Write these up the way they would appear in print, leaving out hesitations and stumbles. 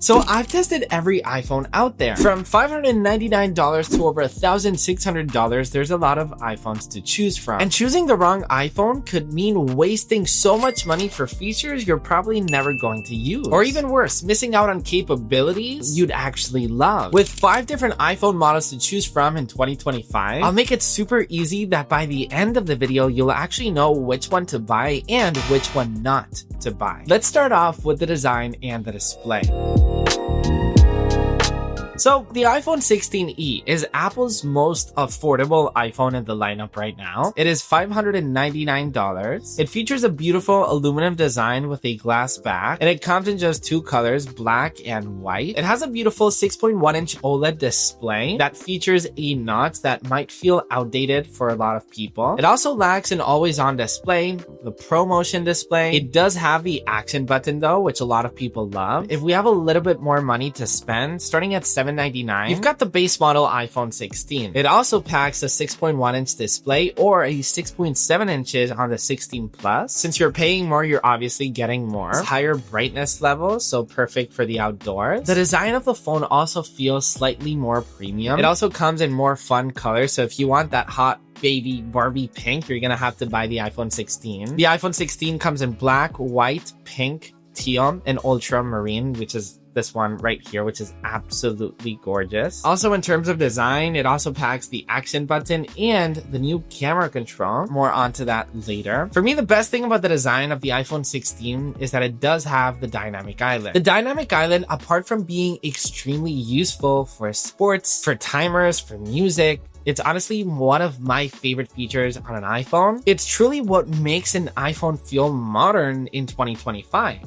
So I've tested every iPhone out there. From $599 to over $1,600, there's a lot of iPhones to choose from. And choosing the wrong iPhone could mean wasting so much money for features you're probably never going to use. Or even worse, missing out on capabilities you'd actually love. With 5 different iPhone models to choose from in 2025, I'll make it super easy that by the end of the video, you'll actually know which one to buy and which one not to buy. Let's start off with the design and the display. So the iPhone 16e is Apple's most affordable iPhone in the lineup right now. It is $599. It features a beautiful aluminum design with a glass back, and it comes in just 2 colors, black and white. It has a beautiful 6.1-inch OLED display that features a notch that might feel outdated for a lot of people. It also lacks an always-on display, the ProMotion display. It does have the action button though, which a lot of people love. If we have a little bit more money to spend, starting at $799, you've got the base model iPhone 16. It also packs a 6.1-inch display or a 6.7 inches on the 16 Plus. Since you're paying more, you're obviously getting more. It's higher brightness levels, so perfect for the outdoors. The design of the phone also feels slightly more premium. It also comes in more fun colors, so if you want that hot baby Barbie pink, you're gonna have to buy the iPhone 16. The iPhone 16 comes in black, white, pink, teal, and ultramarine, which is this one right here, which is absolutely gorgeous. Also, in terms of design, it also packs the action button and the new camera control. More onto that later. For me, the best thing about the design of the iPhone 16 is that it does have the dynamic island. The dynamic island, apart from being extremely useful for sports, for timers, for music, it's honestly one of my favorite features on an iPhone. It's truly what makes an iPhone feel modern in 2025.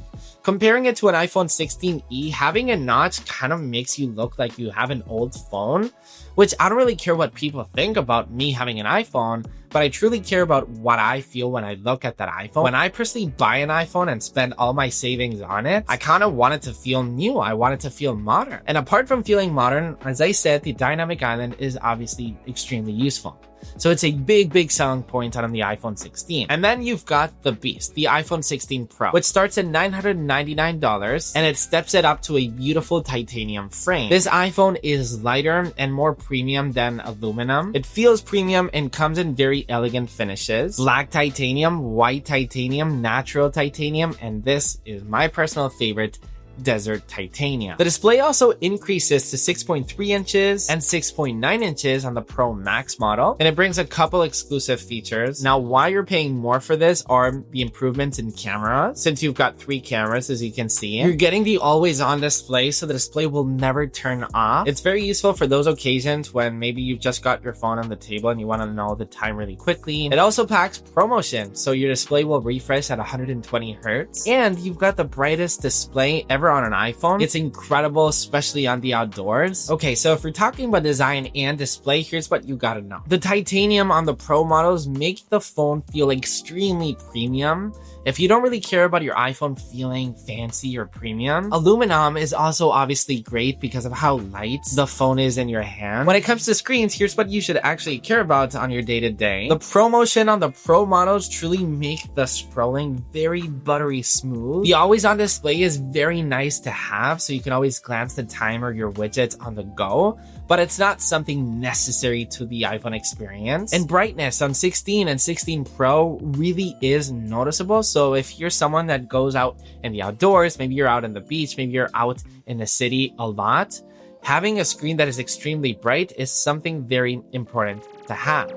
Comparing it to an iPhone 16e, having a notch kind of makes you look like you have an old phone, which I don't really care what people think about me having an iPhone, but I truly care about what I feel when I look at that iPhone. When I personally buy an iPhone and spend all my savings on it, I kind of want it to feel new. I want it to feel modern. And apart from feeling modern, as I said, the dynamic island is obviously extremely useful. So it's a big selling point on the iPhone 16. And then you've got the beast, the iPhone 16 Pro, which starts at $999 and it steps it up to a beautiful titanium frame. This iPhone is lighter and more premium than aluminum. It feels premium and comes in very elegant finishes. Black titanium, white titanium, natural titanium, and this is my personal favorite, desert titanium. The display also increases to 6.3 inches and 6.9 inches on the Pro Max model, and it brings a couple exclusive features. Now, why you're paying more for this are the improvements in camera. Since you've got 3 cameras, as you can see, you're getting the always-on display, so the display will never turn off. It's very useful for those occasions when maybe you've just got your phone on the table and you want to know the time really quickly. It also packs ProMotion, so your display will refresh at 120 Hz, and you've got the brightest display ever on an iPhone. It's incredible, especially on the outdoors. Okay, so if we're talking about design and display, here's what you gotta know. The titanium on the Pro models make the phone feel extremely premium. If you don't really care about your iPhone feeling fancy or premium, aluminum is also obviously great because of how light the phone is in your hand. When it comes to screens, here's what you should actually care about on your day-to-day. The ProMotion on the Pro models truly make the scrolling very buttery smooth. The always-on display is very nice to have, so you can always glance the time or your widgets on the go, but it's not something necessary to the iPhone experience. And brightness on 16 and 16 Pro really is noticeable. So if you're someone that goes out in the outdoors, maybe you're out on the beach, maybe you're out in the city a lot, having a screen that is extremely bright is something very important to have.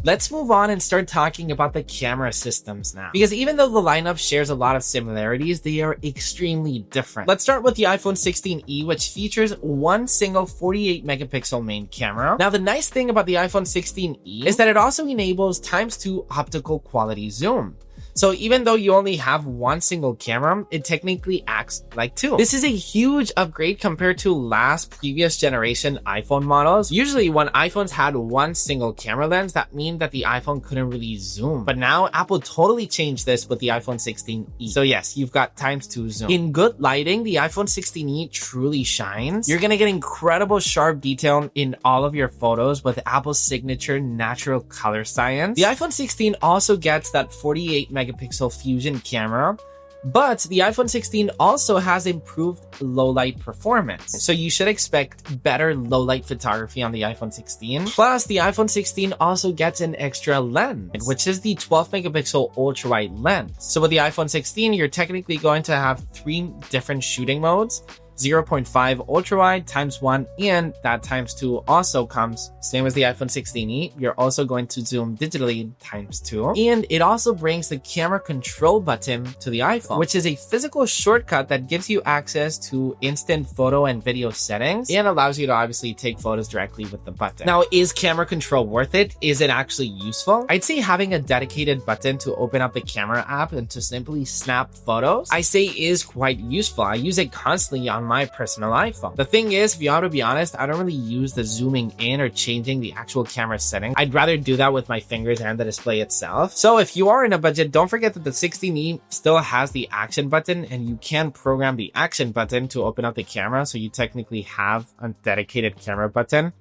Let's move on and start talking about the camera systems now. Because even though the lineup shares a lot of similarities, they are extremely different. Let's start with the iPhone 16e, which features one single 48 megapixel main camera. Now, the nice thing about the iPhone 16e is that it also enables ×2 optical quality zoom. So even though you only have one single camera, it technically acts like 2. This is a huge upgrade compared to previous generation iPhone models. Usually when iPhones had one single camera lens, that means that the iPhone couldn't really zoom. But now Apple totally changed this with the iPhone 16e. So yes, you've got ×2 zoom. In good lighting, the iPhone 16e truly shines. You're gonna get incredible sharp detail in all of your photos with Apple's signature natural color science. The iPhone 16 also gets that 48 megapixel fusion camera, But the iPhone 16 also has improved low light performance. So you should expect better low light photography on the iPhone 16. Plus, the iPhone 16 also gets an extra lens, which is the 12 megapixel ultra wide lens. So with the iPhone 16, you're technically going to have 3 different shooting modes. 0.5 ultra wide times 1, and that times 2 also comes same as the iPhone 16e. You're also going to zoom digitally times 2, and it also brings the camera control button to the iPhone, which is a physical shortcut that gives you access to instant photo and video settings and allows you to obviously take photos directly with the button. Now, is camera control worth it? Is it actually useful? I'd say having a dedicated button to open up the camera app and to simply snap photos, I say is quite useful. I use it constantly on my personal iPhone. The thing is, if you have to be honest, I don't really use the zooming in or changing the actual camera setting. I'd rather do that with my fingers and the display itself. So if you are in a budget, don't forget that the 16e still has the action button, and you can program the action button to open up the camera. So you technically have a dedicated camera button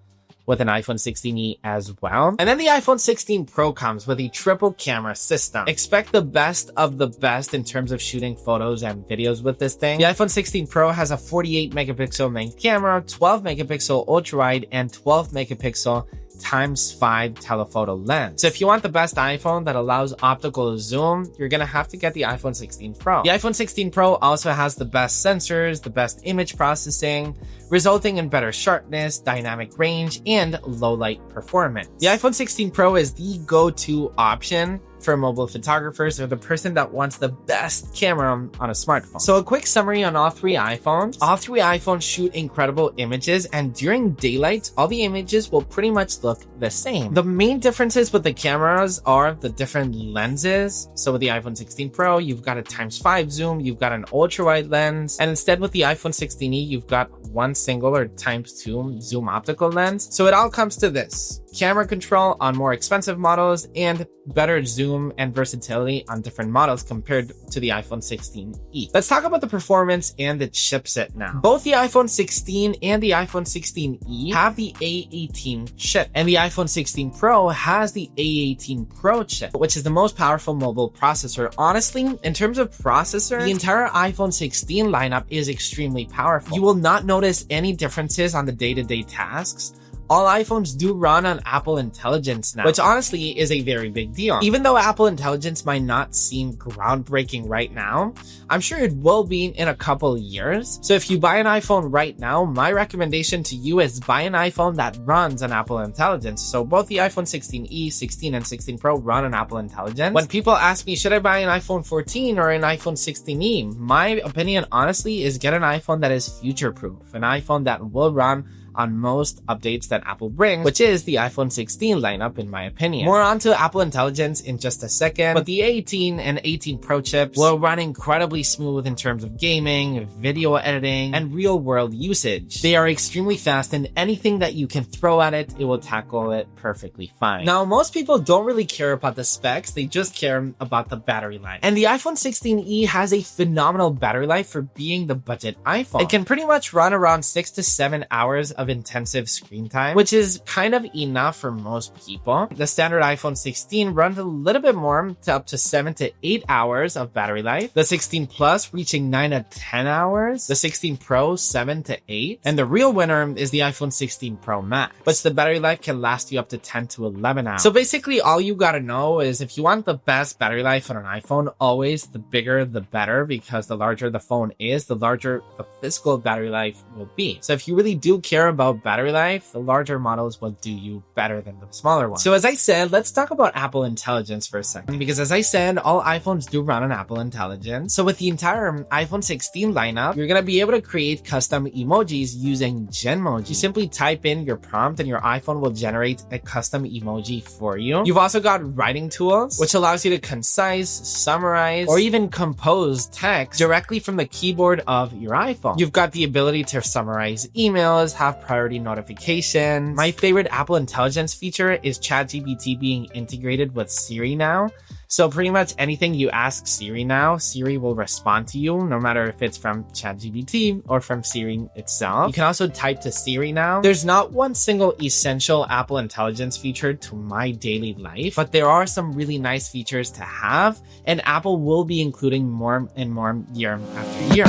with an iPhone 16e as well. And then the iPhone 16 Pro comes with a triple camera system. Expect the best of the best in terms of shooting photos and videos with this thing. The iPhone 16 Pro has a 48 megapixel main camera, 12 megapixel ultra wide, and 12 megapixel ×5 telephoto lens. So if you want the best iPhone that allows optical zoom, you're gonna have to get the iPhone 16 Pro. The iPhone 16 Pro also has the best sensors, the best image processing, resulting in better sharpness, dynamic range, and low light performance. The iPhone 16 Pro is the go-to option for mobile photographers or the person that wants the best camera on a smartphone. So a quick summary on all 3 iPhones. All 3 iPhones shoot incredible images, and during daylight, all the images will pretty much look the same. The main differences with the cameras are the different lenses. So with the iPhone 16 Pro, you've got a ×5 zoom, you've got an ultra wide lens, and instead with the iPhone 16e, you've got one single or ×2 zoom optical lens. So it all comes to this: camera control on more expensive models and better zoom and versatility on different models compared to the iPhone 16e. Let's talk about the performance and the chipset now. Both the iPhone 16 and the iPhone 16e have the A18 chip, and the iPhone 16 Pro has the A18 Pro chip, which is the most powerful mobile processor. Honestly, in terms of processor, the entire iPhone 16 lineup is extremely powerful. You will not notice any differences on the day-to-day tasks. All iPhones do run on Apple Intelligence now, which honestly is a very big deal. Even though Apple Intelligence might not seem groundbreaking right now, I'm sure it will be in a couple years. So if you buy an iPhone right now, my recommendation to you is buy an iPhone that runs on Apple Intelligence. So both the iPhone 16e, 16, and 16 Pro run on Apple Intelligence. When people ask me, should I buy an iPhone 14 or an iPhone 16e? My opinion, honestly, is get an iPhone that is future-proof, an iPhone that will run on most updates that Apple brings, which is the iPhone 16 lineup in my opinion. More onto Apple Intelligence in just a second, but the 18 and 18 Pro chips will run incredibly smooth in terms of gaming, video editing, and real-world usage. They are extremely fast, and anything that you can throw at it, it will tackle it perfectly fine. Now, most people don't really care about the specs, they just care about the battery life. And the iPhone 16e has a phenomenal battery life for being the budget iPhone. It can pretty much run around 6 to 7 hours of intensive screen time, which is kind of enough for most people. The standard iPhone 16 runs a little bit more, to up to 7 to 8 hours of battery life. The 16 Plus reaching 9 to 10 hours. The 16 Pro 7 to 8. And the real winner is the iPhone 16 Pro Max, which the battery life can last you up to 10 to 11 hours. So basically all you gotta know is if you want the best battery life on an iPhone, always the bigger the better, because the larger the phone is, the larger the physical battery life will be. So if you really do care about battery life, the larger models will do you better than the smaller ones. So as I said, let's talk about Apple Intelligence for a second, because as I said, all iPhones do run on Apple Intelligence. So with the entire iPhone 16 lineup, you're gonna be able to create custom emojis using Genmoji. You simply type in your prompt and your iPhone will generate a custom emoji for you. You've also got writing tools, which allows you to concise, summarize, or even compose text directly from the keyboard of your iPhone. You've got the ability to summarize emails, have priority notifications. My favorite Apple Intelligence feature is ChatGPT being integrated with Siri now. So pretty much anything you ask Siri now, Siri will respond to you, no matter if it's from ChatGPT or from Siri itself. You can also type to Siri now. There's not one single essential Apple Intelligence feature to my daily life, but there are some really nice features to have, and Apple will be including more and more year after year.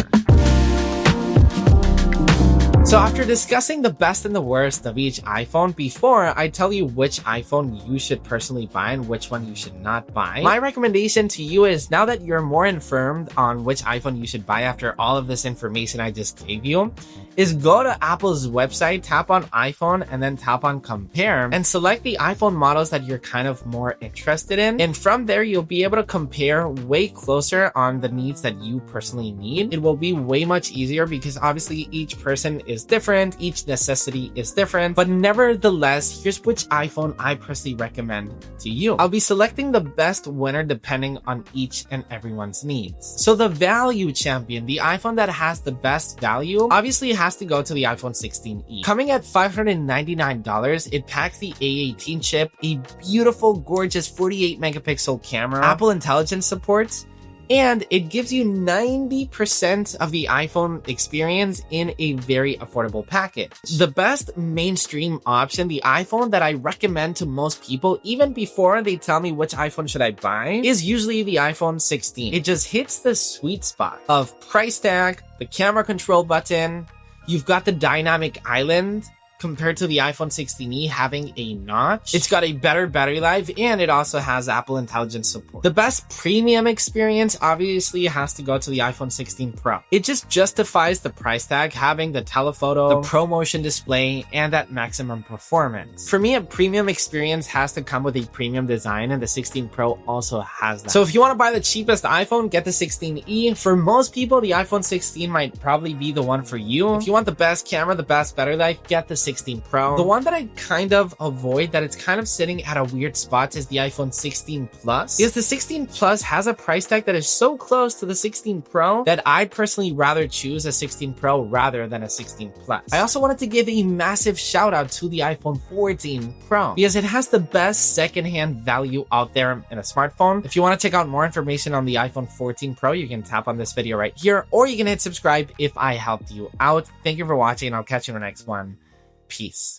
So after discussing the best and the worst of each iPhone, before I tell you which iPhone you should personally buy and which one you should not buy, my recommendation to you is, now that you're more informed on which iPhone you should buy after all of this information I just gave you, is go to Apple's website, tap on iPhone, and then tap on compare, and select the iPhone models that you're kind of more interested in. And from there, you'll be able to compare way closer on the needs that you personally need. It will be way much easier because obviously each person is different, each necessity is different, but nevertheless, here's which iPhone I personally recommend to you. I'll be selecting the best winner depending on each and everyone's needs. So the value champion, the iPhone that has the best value, obviously has to go to the iPhone 16e. Coming at $599, it packs the A18 chip, a beautiful, gorgeous 48 megapixel camera, Apple Intelligence supports, and it gives you 90% of the iPhone experience in a very affordable package. The best mainstream option, the iPhone that I recommend to most people, even before they tell me which iPhone should I buy, is usually the iPhone 16. It just hits the sweet spot of price tag, the camera control button, you've got the dynamic island, compared to the iPhone 16e having a notch. It's got a better battery life, and it also has Apple Intelligence support. The best premium experience obviously has to go to the iPhone 16 Pro. It just justifies the price tag, having the telephoto, the ProMotion display, and that maximum performance. For me, a premium experience has to come with a premium design, and the 16 Pro also has that. So if you want to buy the cheapest iPhone, get the 16e. For most people, the iPhone 16 might probably be the one for you. If you want the best camera, the best battery life, get the 16 Pro. The one that I kind of avoid, that it's kind of sitting at a weird spot, is the iPhone 16 Plus. Because the 16 Plus has a price tag that is so close to the 16 Pro that I'd personally rather choose a 16 Pro rather than a 16 Plus. I also wanted to give a massive shout out to the iPhone 14 Pro because it has the best secondhand value out there in a smartphone. If you want to check out more information on the iPhone 14 Pro, you can tap on this video right here, or you can hit subscribe if I helped you out. Thank you for watching, and I'll catch you in the next one. Peace.